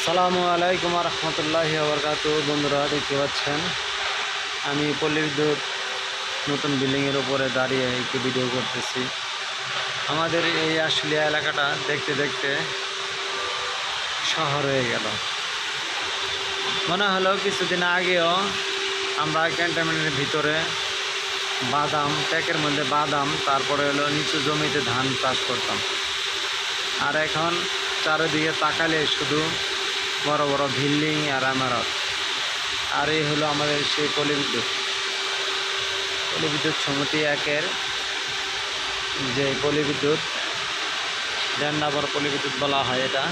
আসসালামু আলাইকুম রহমতুল্লাহি ওয়া বারাকাতুহু। বন্ধুরা দেখতে পাচ্ছেন আমি পল্লী বিদ্যুৎ নতুন বিল্ডিংয়ের উপরে দাঁড়িয়ে একটি ভিডিও করতেছি। আমাদের এই আশুলিয়া এলাকাটা দেখতে দেখতে শহর হয়ে গেল। মনে হলো কিছুদিন আগেও আমরা ক্যান্টনমেন্টের ভিতরে বাদাম, ট্যাকের মধ্যে বাদাম, তারপরে হলো নিচু জমিতে ধান চাষ করতাম। আর এখন চারিদিকে তাকালে শুধু বড় বড় বিল্ডিং আর ইমারত। আর এই হলো আমাদের সেই পল্লী বিদ্যুৎ সমিতি একের যে পল্লী বিদ্যুৎ ড্যান্ডাবর পল্লী বিদ্যুৎ বলা হয়। এটা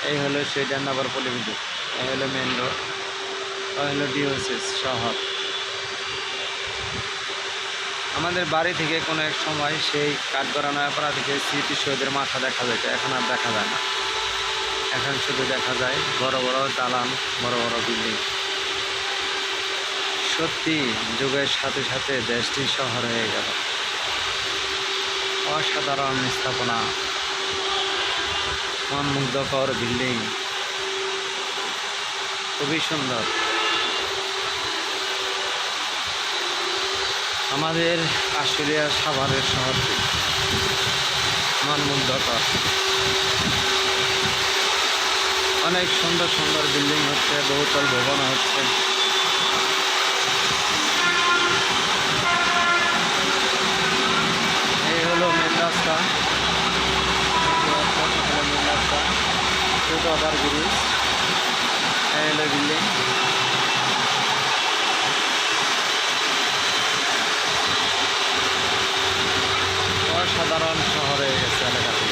এই হলো সেই ড্যান্ডাবর পল্লী বিদ্যুৎ। এই হলো মেন রোড, ওই হলো ডিওসিস শহর। আমাদের বাড়ি থেকে কোনো এক সময় সেই কাঠগড়া নয়াপাড়া থেকে স্মৃতি শহীদের মাথা দেখা যেত, এখন আর দেখা যায় না। এখন শুধু দেখা যায় বড় বড় দালান, বড় বড় বিল্ডিং। সত্যি যুগের সাথে সাথে দেশটি শহর হয়ে গেল। অসাধারণ স্থাপনা, মনমুগ্ধকর বিল্ডিং, খুবই সুন্দর। আমাদের আশুলিয়া সাভারের শহরটি মনমুগ্ধকর। অনেক সুন্দর সুন্দর বিল্ডিং হচ্ছে, বহুতল ভবন হচ্ছে। এই হলো মেন রাস্তা, মেন রাস্তা, ফুট ওভার ব্রিজ। এই হলো বিল্ডিং। অসাধারণ শহর হয়ে গেছে এলাকাটি।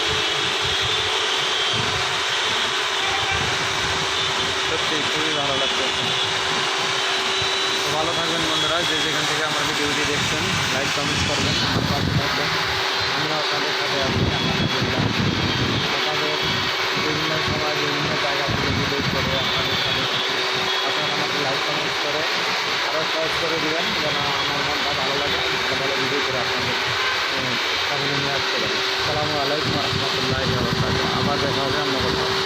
সত্যি খুবই ভালো লাগছে। তো ভালো থাকবেন বন্ধুরা, যে যেখান থেকে আমার ভিডিওটি দেখছেন, লাইক কমেন্টস করবেন, আমার পাশে থাকবেন। আমরা আপনাদের সাথে আছি, আলহামদুলিল্লাহ। আপনাদের বিভিন্ন সময় বিভিন্ন জায়গা থেকে ভিডিও করে আপনাদের সাথে আপনারা আমাকে লাইক কমেন্টস করে আরও সহজ করে দেবেন, যেন আমার মনটা ভালো লাগে, ভালো ভালো ভিডিও করে আপনাদের সামনে নিয়ে আসতে পারি। আসসালামু আলাইকুম রহমতুল্লাহি ওয়া বারাকাতুহু। আবার দেখা হবে অন্য কোথাও।